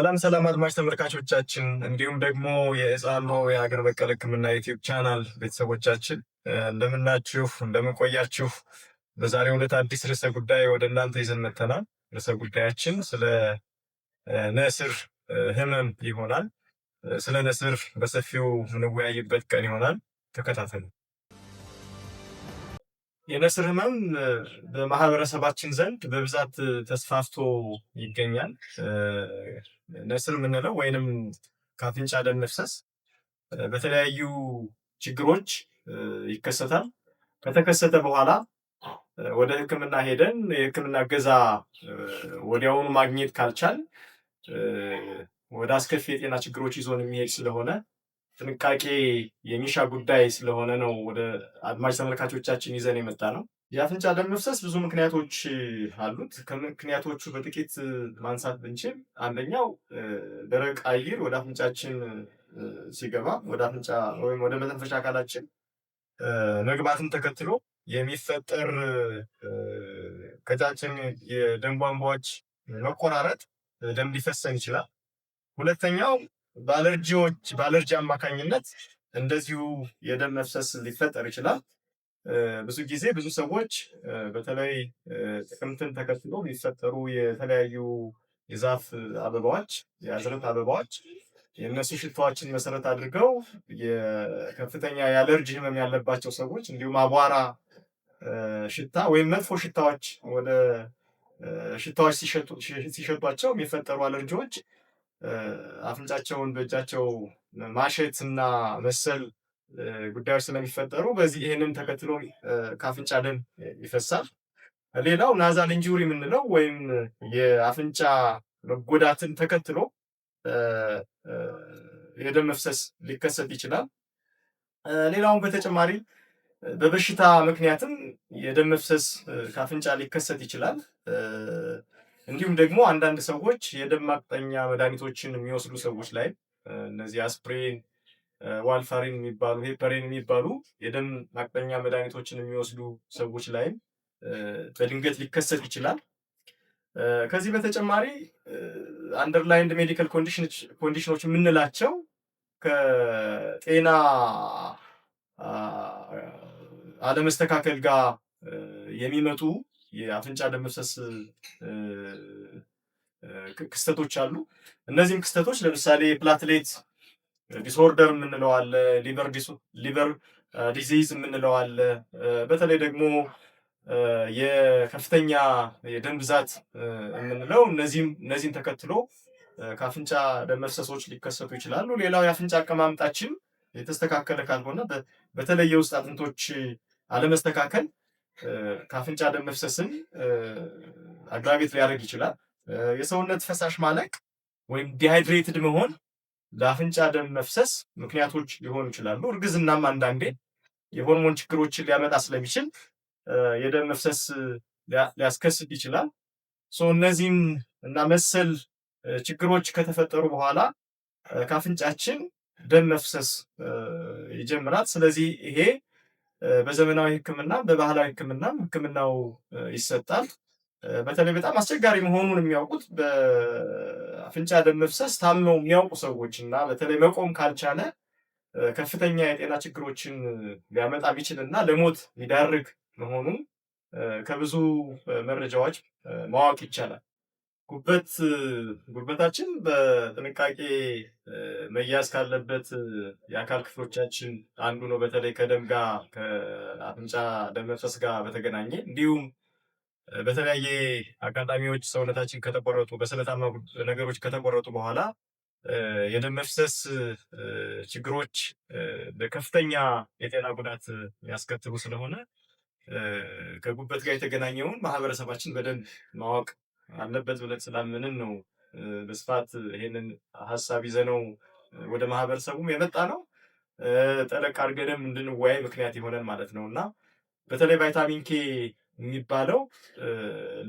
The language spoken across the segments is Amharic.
ሰላም ሰላም አድማጭ ተመልካቾቻችን እንዲሁም ደግሞ የሕፃን ነው የሀገር በቀል ሕክምና ዩቲዩብ ቻናል ቤተሰቦቻችን እንደምናችሁ እንደምንቆያችሁ። በዛሬው ዕለት አዲስ ርዕሰ ጉዳይ ወደ እናንተ ይዘን መጥተናል። ርዕሰ ጉዳያችን ስለ ነስር ህመም ይሆናል። ስለ ነስር በሰፊው የምንወያይበት ቀን ይሆናል። ተከታተሉ። የነስር ህመም በማህበረሰባችን ዘንድ በብዛት ተስፋፍቶ ይገኛል። ነስር የምንለው ወይንም ከአፍንጫ ደም መፍሰስ በተለያዩ ችግሮች ይከሰታል። ከተከሰተ በኋላ ወደ ህክምና ሄደን የህክምና እገዛ ወዲያውኑ ማግኘት ካልቻል ወደ አስከፊ የጤና ችግሮች ይዞን የሚሄድ ስለሆነ ጥንቃቄ የሚሻ ጉዳይ ስለሆነ ነው ወደ አድማጭ ተመልካቾቻችን ይዘን የመጣ ነው። የአፍንጫ ደም መፍሰስ ብዙ ምክንያቶች አሉት። ከምክንያቶቹ በጥቂት ማንሳት ብንችል አንደኛው ደረቅ አየር ወደ አፍንጫችን ሲገባ ወደ አፍንጫ ወይም ወደ መተንፈሻ አካላችን መግባትን ተከትሎ የሚፈጠር ቀጫጭን የደም ቧንቧዎች መቆራረጥ ደም ሊፈሰን ይችላል። ሁለተኛው በአለርጂ አማካኝነት እንደዚሁ የደም መፍሰስ ሊፈጠር ይችላል። ብዙ ጊዜ ብዙ ሰዎች በተለይ ጥቅምትን ተከትሎ የሚፈጠሩ የተለያዩ የዛፍ አበባዎች፣ የአዝርዕት አበባዎች የእነሱ ሽታዎችን መሰረት አድርገው የከፍተኛ የአለርጂ ህመም ያለባቸው ሰዎች እንዲሁም አቧራ ሽታ ወይም መጥፎ ሽታዎች ወደ ሽታዎች ሲሸጧቸው የሚፈጠሩ አለርጂዎች አፍንጫቸውን በእጃቸው ማሸት እና መሰል ጉዳዮች ስለሚፈጠሩ በዚህ ይህንን ተከትሎ ከአፍንጫ ደም ይፈሳል። ሌላው ናዛል ኢንጁሪ የምንለው ወይም የአፍንጫ መጎዳትን ተከትሎ የደም መፍሰስ ሊከሰት ይችላል። ሌላውን በተጨማሪ በበሽታ ምክንያትም የደም መፍሰስ ከአፍንጫ ሊከሰት ይችላል። እንዲሁም ደግሞ አንዳንድ ሰዎች የደም ማቅጠኛ መድኃኒቶችን የሚወስዱ ሰዎች ላይ እነዚህ አስፕሪን፣ ዋልፋሪን የሚባሉ ሄፐሪን የሚባሉ የደም ማቅጠኛ መድኃኒቶችን የሚወስዱ ሰዎች ላይም በድንገት ሊከሰት ይችላል። ከዚህ በተጨማሪ አንደርላይንድ ሜዲካል ኮንዲሽኖች የምንላቸው ከጤና አለመስተካከል ጋር የሚመጡ የአፍንጫ ደም መፍሰስ ክስተቶች አሉ። እነዚህም ክስተቶች ለምሳሌ ፕላትሌት ዲስኦርደር የምንለው አለ፣ ሊቨር ዲዚዝ የምንለው አለ። በተለይ ደግሞ የከፍተኛ የደም ብዛት የምንለው እነዚህን ተከትሎ ከአፍንጫ ደም መፍሰሶች ሊከሰቱ ይችላሉ። ሌላው የአፍንጫ አቀማመጣችን የተስተካከለ ካልሆነ በተለይ የውስጥ አጥንቶች አለመስተካከል ከአፍንጫ ደም መፍሰስን አግራቤት ሊያደርግ ይችላል። የሰውነት ፈሳሽ ማለቅ ወይም ዲሃይድሬትድ መሆን ለአፍንጫ ደም መፍሰስ ምክንያቶች ሊሆኑ ይችላሉ። እርግዝናም አንዳንዴ የሆርሞን ችግሮችን ሊያመጣ ስለሚችል የደም መፍሰስ ሊያስከስት ይችላል። እነዚህም እና መሰል ችግሮች ከተፈጠሩ በኋላ ከአፍንጫችን ደም መፍሰስ ይጀምራል። ስለዚህ ይሄ በዘመናዊ ሕክምና በባህላዊ ሕክምናው ይሰጣል። በተለይ በጣም አስቸጋሪ መሆኑን የሚያውቁት በአፍንጫ ደም መፍሰስ ታመው የሚያውቁ ሰዎች እና በተለይ መቆም ካልቻለ ከፍተኛ የጤና ችግሮችን ሊያመጣ የሚችል እና ለሞት ሊዳርግ መሆኑን ከብዙ መረጃዎች ማወቅ ይቻላል። ጉበታችን በጥንቃቄ መያዝ ካለበት የአካል ክፍሎቻችን አንዱ ነው። በተለይ ከደም ጋር ከአፍንጫ ደም መፍሰስ ጋር በተገናኘ እንዲሁም በተለያየ አጋጣሚዎች ሰውነታችን ከተቆረጡ በስለታማ ነገሮች ከተቆረጡ በኋላ የደም መፍሰስ ችግሮች በከፍተኛ የጤና ጉዳት ያስከትሉ ስለሆነ ከጉበት ጋር የተገናኘውን ማህበረሰባችን በደንብ ማወቅ አለበት ብለን ስላመንን ነው በስፋት ይሄንን ሀሳብ ይዘነው ወደ ማህበረሰቡም የመጣ ነው። ጠለቅ አድርገንም እንድንወያይ ምክንያት ይሆነን ማለት ነው እና በተለይ ቫይታሚን ኬ የሚባለው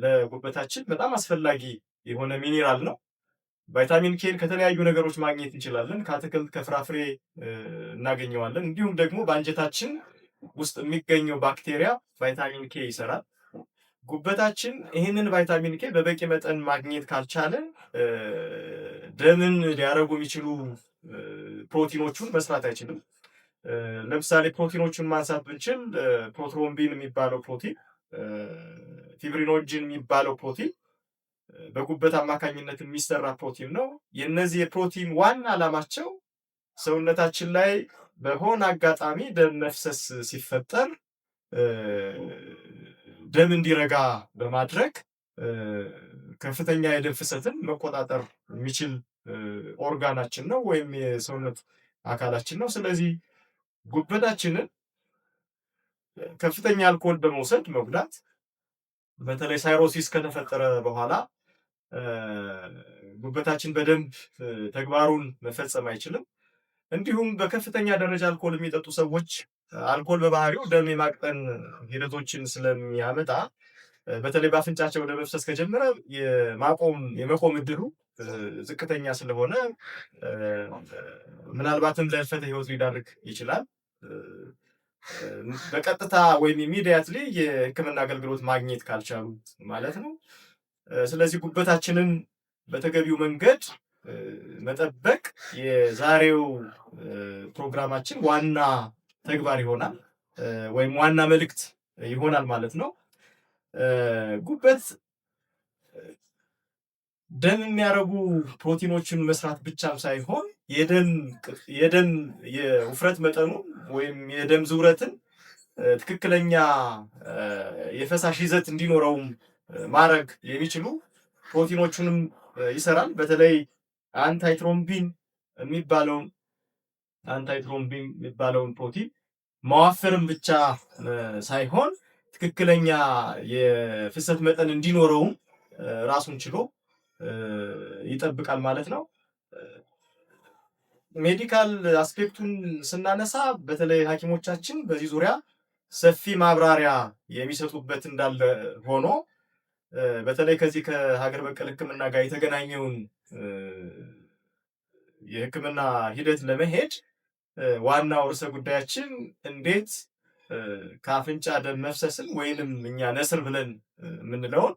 ለጉበታችን በጣም አስፈላጊ የሆነ ሚኒራል ነው። ቫይታሚን ኬን ከተለያዩ ነገሮች ማግኘት እንችላለን። ከአትክልት ከፍራፍሬ እናገኘዋለን። እንዲሁም ደግሞ በአንጀታችን ውስጥ የሚገኘው ባክቴሪያ ቫይታሚን ኬ ይሰራል። ጉበታችን ይህንን ቫይታሚን ኬ በበቂ መጠን ማግኘት ካልቻለ ደምን ሊያረጉ የሚችሉ ፕሮቲኖቹን መስራት አይችልም። ለምሳሌ ፕሮቲኖቹን ማንሳት ብንችል ፕሮትሮምቢን የሚባለው ፕሮቲን፣ ፊብሪኖጅን የሚባለው ፕሮቲን በጉበት አማካኝነት የሚሰራ ፕሮቲን ነው። የነዚህ የፕሮቲን ዋና ዓላማቸው ሰውነታችን ላይ በሆነ አጋጣሚ ደም መፍሰስ ሲፈጠር ደም እንዲረጋ በማድረግ ከፍተኛ የደም ፍሰትን መቆጣጠር የሚችል ኦርጋናችን ነው ወይም የሰውነት አካላችን ነው። ስለዚህ ጉበታችንን ከፍተኛ አልኮል በመውሰድ መጉዳት፣ በተለይ ሳይሮሲስ ከተፈጠረ በኋላ ጉበታችን በደንብ ተግባሩን መፈጸም አይችልም። እንዲሁም በከፍተኛ ደረጃ አልኮል የሚጠጡ ሰዎች አልኮል በባህሪው ደም የማቅጠን ሂደቶችን ስለሚያመጣ በተለይ በአፍንጫቸው ደም መፍሰስ ከጀመረ የመቆም እድሉ ዝቅተኛ ስለሆነ ምናልባትም ለህልፈተ ህይወት ሊዳርግ ይችላል። በቀጥታ ወይም ኢሚዲያትሊ የህክምና አገልግሎት ማግኘት ካልቻሉ ማለት ነው። ስለዚህ ጉበታችንን በተገቢው መንገድ መጠበቅ የዛሬው ፕሮግራማችን ዋና ተግባር ይሆናል ወይም ዋና መልእክት ይሆናል ማለት ነው። ጉበት ደም የሚያረጉ ፕሮቲኖችን መስራት ብቻም ሳይሆን የደም የውፍረት መጠኑ ወይም የደም ዝውረትን ትክክለኛ የፈሳሽ ይዘት እንዲኖረውም ማድረግ የሚችሉ ፕሮቲኖቹንም ይሰራል። በተለይ አንታይትሮምቢን የሚባለውን ፕሮቲን ማዋፈርም ብቻ ሳይሆን ትክክለኛ የፍሰት መጠን እንዲኖረውም ራሱን ችሎ ይጠብቃል ማለት ነው። ሜዲካል አስፔክቱን ስናነሳ በተለይ ሐኪሞቻችን በዚህ ዙሪያ ሰፊ ማብራሪያ የሚሰጡበት እንዳለ ሆኖ በተለይ ከዚህ ከሀገር በቀል ሕክምና ጋር የተገናኘውን የሕክምና ሂደት ለመሄድ ዋናው ርዕሰ ጉዳያችን እንዴት ከአፍንጫ ደም መፍሰስን ወይንም እኛ ነስር ብለን የምንለውን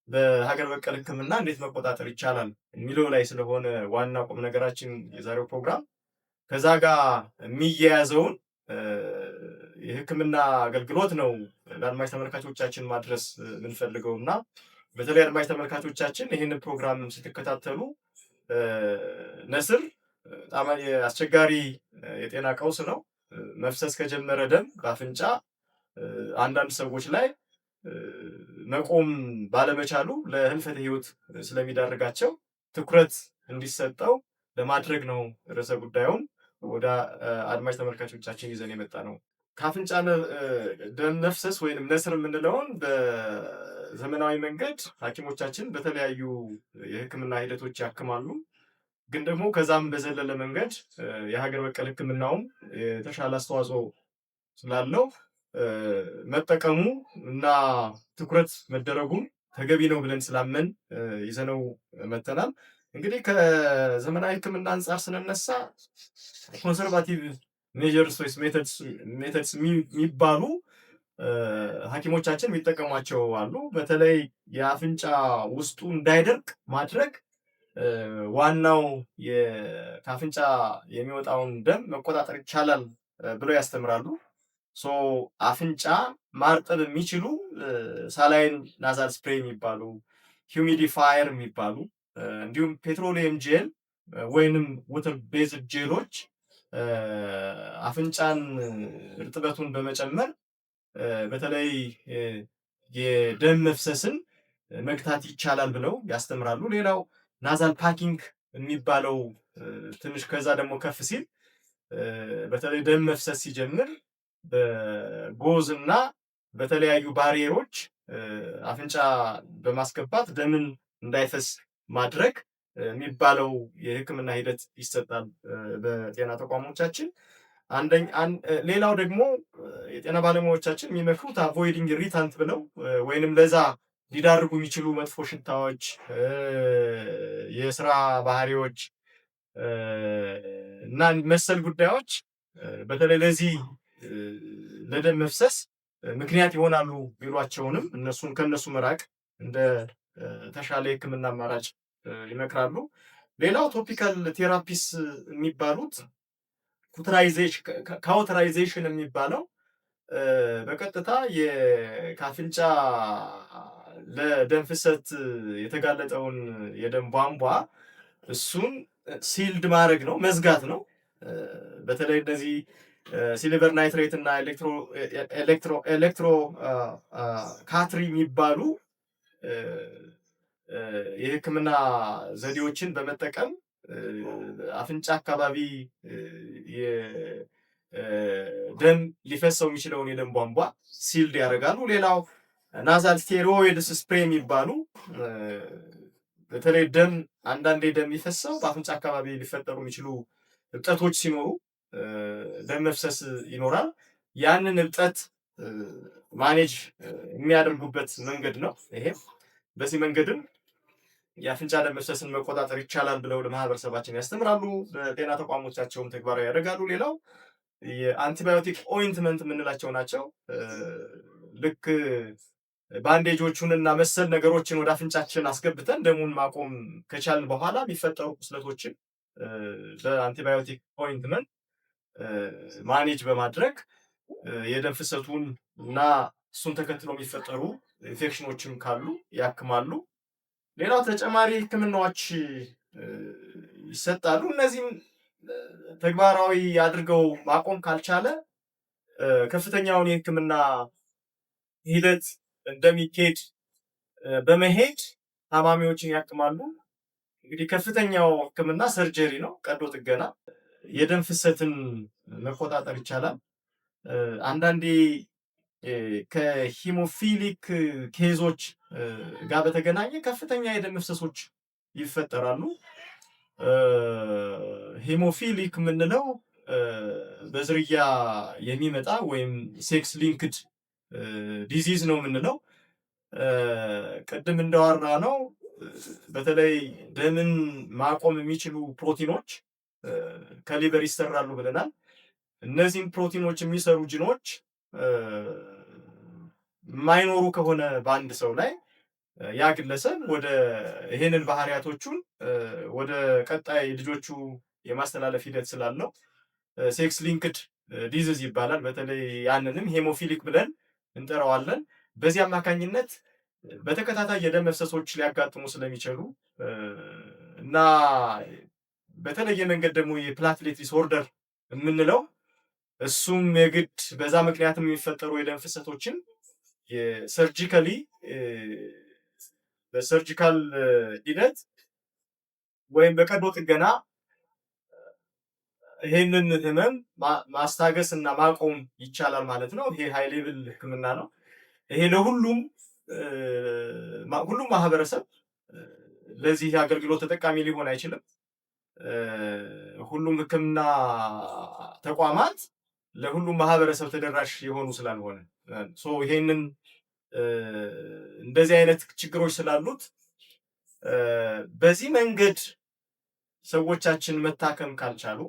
በሀገር በቀል ሕክምና እንዴት መቆጣጠር ይቻላል የሚለው ላይ ስለሆነ ዋና ቁም ነገራችን የዛሬው ፕሮግራም ከዛ ጋር የሚያያዘውን የሕክምና አገልግሎት ነው ለአድማጭ ተመልካቾቻችን ማድረስ የምንፈልገው እና በተለይ አድማጭ ተመልካቾቻችን ይህንን ፕሮግራም ስትከታተሉ ነስር በጣም አስቸጋሪ የጤና ቀውስ ነው። መፍሰስ ከጀመረ ደም በአፍንጫ አንዳንድ ሰዎች ላይ መቆም ባለመቻሉ ለህልፈተ ህይወት ስለሚዳርጋቸው ትኩረት እንዲሰጠው ለማድረግ ነው ርዕሰ ጉዳዩን ወደ አድማጭ ተመልካቾቻችን ይዘን የመጣ ነው። ከአፍንጫ ደም መፍሰስ ወይም ነስር የምንለውን በዘመናዊ መንገድ ሐኪሞቻችን በተለያዩ የህክምና ሂደቶች ያክማሉ። ግን ደግሞ ከዛም በዘለለ መንገድ የሀገር በቀል ህክምናውም የተሻለ አስተዋጽኦ ስላለው መጠቀሙ እና ትኩረት መደረጉም ተገቢ ነው ብለን ስላመን ይዘነው መተናል። እንግዲህ ከዘመናዊ ህክምና አንጻር ስንነሳ ኮንሰርቫቲቭ ሜጀርስ ወይስ ሜተድስ የሚባሉ ሐኪሞቻችን የሚጠቀሟቸው አሉ። በተለይ የአፍንጫ ውስጡ እንዳይደርቅ ማድረግ ዋናው ከአፍንጫ የሚወጣውን ደም መቆጣጠር ይቻላል ብለው ያስተምራሉ። አፍንጫ ማርጠብ የሚችሉ ሳላይን ናዛል ስፕሬይ የሚባሉ ሂዩሚዲፋየር የሚባሉ እንዲሁም ፔትሮሊየም ጄል ወይንም ወተር ቤዝድ ጄሎች አፍንጫን እርጥበቱን በመጨመር በተለይ የደም መፍሰስን መግታት ይቻላል ብለው ያስተምራሉ። ሌላው ናዛል ፓኪንግ የሚባለው ትንሽ ከዛ ደግሞ ከፍ ሲል በተለይ ደም መፍሰስ ሲጀምር በጎዝ እና በተለያዩ ባሪየሮች አፍንጫ በማስገባት ደምን እንዳይፈስ ማድረግ የሚባለው የህክምና ሂደት ይሰጣል በጤና ተቋሞቻችን። ሌላው ደግሞ የጤና ባለሙያዎቻችን የሚመክሩት አቮይዲንግ ኢሪታንት ብለው ወይንም ለዛ ሊዳርጉ የሚችሉ መጥፎ ሽታዎች፣ የስራ ባህሪዎች እና መሰል ጉዳዮች በተለይ ለዚህ ለደም መፍሰስ ምክንያት ይሆናሉ ቢሏቸውንም ከነሱ መራቅ እንደ ተሻለ የህክምና አማራጭ ይመክራሉ። ሌላው ቶፒካል ቴራፒስ የሚባሉት ካውተራይዜሽን የሚባለው በቀጥታ ከአፍንጫ ለደም ፍሰት የተጋለጠውን የደም ቧንቧ እሱን ሲልድ ማድረግ ነው፣ መዝጋት ነው። በተለይ እነዚህ ሲልቨር ናይትሬት እና ኤሌክትሮ ካትሪ የሚባሉ የሕክምና ዘዴዎችን በመጠቀም አፍንጫ አካባቢ ደም ሊፈሰው የሚችለውን የደም ቧንቧ ሲልድ ያደርጋሉ። ሌላው ናዛል ስቴሮይድስ ስፕሬይ የሚባሉ በተለይ አንዳንዴ ደም የሚፈሰው በአፍንጫ አካባቢ ሊፈጠሩ የሚችሉ እብጠቶች ሲኖሩ ደም መፍሰስ ይኖራል። ያንን እብጠት ማኔጅ የሚያደርጉበት መንገድ ነው። ይሄም በዚህ መንገድም የአፍንጫ ደም መፍሰስን መቆጣጠር ይቻላል ብለው ለማህበረሰባችን ያስተምራሉ። በጤና ተቋሞቻቸውም ተግባራዊ ያደርጋሉ። ሌላው የአንቲባዮቲክ ኦይንትመንት የምንላቸው ናቸው። ልክ ባንዴጆቹንና መሰል ነገሮችን ወደ አፍንጫችን አስገብተን ደሙን ማቆም ከቻልን በኋላ የሚፈጠሩ ቁስለቶችን በአንቲባዮቲክ ኦይንትመንት ማኔጅ በማድረግ የደም ፍሰቱን እና እሱን ተከትሎ የሚፈጠሩ ኢንፌክሽኖችም ካሉ ያክማሉ። ሌላው ተጨማሪ ሕክምናዎች ይሰጣሉ። እነዚህም ተግባራዊ አድርገው ማቆም ካልቻለ ከፍተኛውን የሕክምና ሂደት እንደሚኬድ በመሄድ ታማሚዎችን ያክማሉ። እንግዲህ ከፍተኛው ሕክምና ሰርጀሪ ነው፣ ቀዶ ጥገና። የደም ፍሰትን መቆጣጠር ይቻላል። አንዳንዴ ከሂሞፊሊክ ኬዞች ጋር በተገናኘ ከፍተኛ የደም መፍሰሶች ይፈጠራሉ። ሂሞፊሊክ የምንለው በዝርያ የሚመጣ ወይም ሴክስ ሊንክድ ዲዚዝ ነው የምንለው። ቅድም እንዳወራ ነው በተለይ ደምን ማቆም የሚችሉ ፕሮቲኖች ከሊቨር ይሰራሉ ብለናል። እነዚህም ፕሮቲኖች የሚሰሩ ጂኖች የማይኖሩ ከሆነ በአንድ ሰው ላይ ያ ግለሰብ ይሄንን ባህሪያቶቹን ወደ ቀጣይ ልጆቹ የማስተላለፍ ሂደት ስላለው ሴክስ ሊንክድ ዲዚዝ ይባላል። በተለይ ያንንም ሄሞፊሊክ ብለን እንጠራዋለን። በዚህ አማካኝነት በተከታታይ የደም መፍሰሶች ሊያጋጥሙ ስለሚችሉ እና በተለየ መንገድ ደግሞ የፕላትሌት ዲስኦርደር የምንለው እሱም የግድ በዛ ምክንያትም የሚፈጠሩ የደም ፍሰቶችን በሰርጂካል ሂደት ወይም በቀዶ ጥገና ይሄንን ህመም ማስታገስ እና ማቆም ይቻላል ማለት ነው። ይሄ ሃይ ሌቭል ሕክምና ነው። ይሄ ለሁሉም ማህበረሰብ ለዚህ አገልግሎት ተጠቃሚ ሊሆን አይችልም። ሁሉም ሕክምና ተቋማት ለሁሉም ማህበረሰብ ተደራሽ የሆኑ ስላልሆነ ይሄንን እንደዚህ አይነት ችግሮች ስላሉት በዚህ መንገድ ሰዎቻችን መታከም ካልቻሉ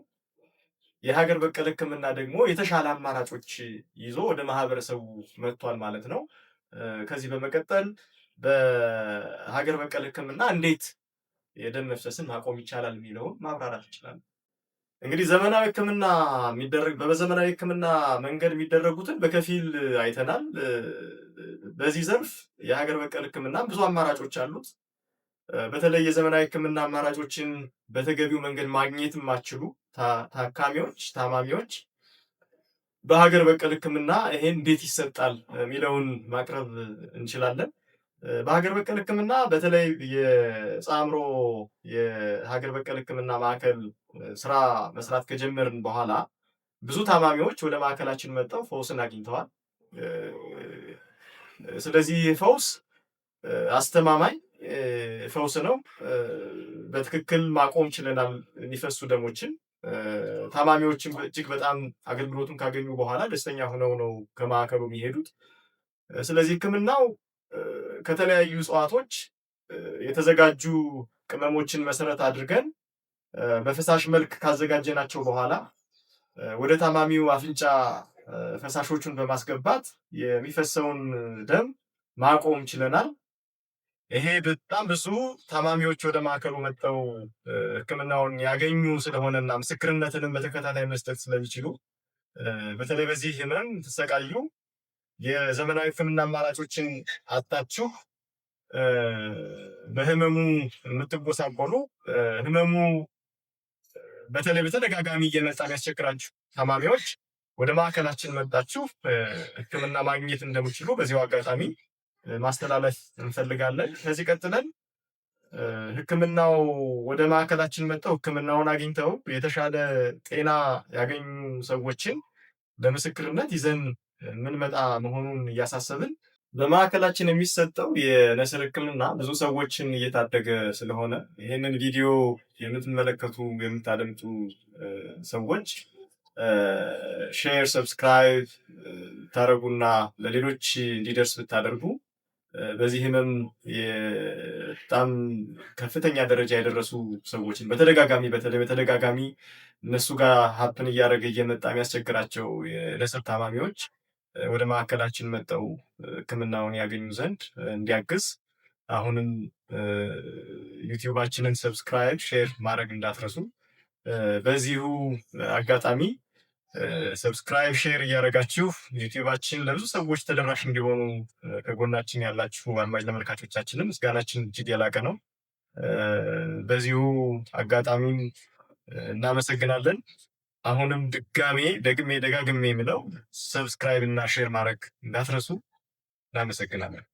የሀገር በቀል ሕክምና ደግሞ የተሻለ አማራጮች ይዞ ወደ ማህበረሰቡ መጥቷል ማለት ነው። ከዚህ በመቀጠል በሀገር በቀል ሕክምና እንዴት የደም መፍሰስን ማቆም ይቻላል የሚለውን ማብራራት ይችላል። እንግዲህ በዘመናዊ ሕክምና መንገድ የሚደረጉትን በከፊል አይተናል። በዚህ ዘርፍ የሀገር በቀል ሕክምና ብዙ አማራጮች አሉት። በተለይ የዘመናዊ ሕክምና አማራጮችን በተገቢው መንገድ ማግኘት የማይችሉ ታማሚዎች በሀገር በቀል ሕክምና ይሄን እንዴት ይሰጣል የሚለውን ማቅረብ እንችላለን። በሀገር በቀል ሕክምና በተለይ የጻምሮ የሀገር በቀል ሕክምና ማዕከል ስራ መስራት ከጀመርን በኋላ ብዙ ታማሚዎች ወደ ማዕከላችን መጥተው ፈውስን አግኝተዋል። ስለዚህ ፈውስ አስተማማኝ ፈውስ ነው። በትክክል ማቆም ችለናል የሚፈሱ ደሞችን። ታማሚዎችን እጅግ በጣም አገልግሎቱን ካገኙ በኋላ ደስተኛ ሆነው ነው ከማዕከሉ የሚሄዱት። ስለዚህ ሕክምናው ከተለያዩ እጽዋቶች የተዘጋጁ ቅመሞችን መሰረት አድርገን በፈሳሽ መልክ ካዘጋጀናቸው በኋላ ወደ ታማሚው አፍንጫ ፈሳሾቹን በማስገባት የሚፈሰውን ደም ማቆም ችለናል። ይሄ በጣም ብዙ ታማሚዎች ወደ ማዕከሉ መጥተው ሕክምናውን ያገኙ ስለሆነና ምስክርነትንም በተከታታይ መስጠት ስለሚችሉ በተለይ በዚህ ህመም ተሰቃዩ የዘመናዊ ሕክምና አማራጮችን አጣችሁ በህመሙ የምትጎሳቆሉ ህመሙ በተለይ በተደጋጋሚ እየመጣ የሚያስቸግራችሁ ታማሚዎች ወደ ማዕከላችን መጣችሁ ሕክምና ማግኘት እንደምችሉ በዚሁ አጋጣሚ ማስተላለፍ እንፈልጋለን። ከዚህ ቀጥለን ሕክምናው ወደ ማዕከላችን መጥተው ሕክምናውን አግኝተው የተሻለ ጤና ያገኙ ሰዎችን በምስክርነት ይዘን የምንመጣ መሆኑን እያሳሰብን በማዕከላችን የሚሰጠው የንስር ሕክምና ብዙ ሰዎችን እየታደገ ስለሆነ ይህንን ቪዲዮ የምትመለከቱ የምታደምጡ ሰዎች ሼር፣ ሰብስክራይብ ታደርጉና ለሌሎች እንዲደርስ ብታደርጉ በዚህ ህመም በጣም ከፍተኛ ደረጃ የደረሱ ሰዎችን በተደጋጋሚ እነሱ ጋር ሀፕን እያደረገ እየመጣ የሚያስቸግራቸው የንስር ታማሚዎች ወደ ማዕከላችን መጠው ሕክምናውን ያገኙ ዘንድ እንዲያግዝ አሁንም ዩቲዩባችንን ሰብስክራይብ፣ ሼር ማድረግ እንዳትረሱ። በዚሁ አጋጣሚ ሰብስክራይብ ሼር እያደረጋችሁ ዩቲዩባችን ለብዙ ሰዎች ተደራሽ እንዲሆኑ ከጎናችን ያላችሁ አድማጭ ተመልካቾቻችንም ምስጋናችን እጅግ የላቀ ነው። በዚሁ አጋጣሚም እናመሰግናለን። አሁንም ደግሜ ደጋግሜ የምለው ሰብስክራይብ እና ሼር ማድረግ እንዳትረሱ። እናመሰግናለን።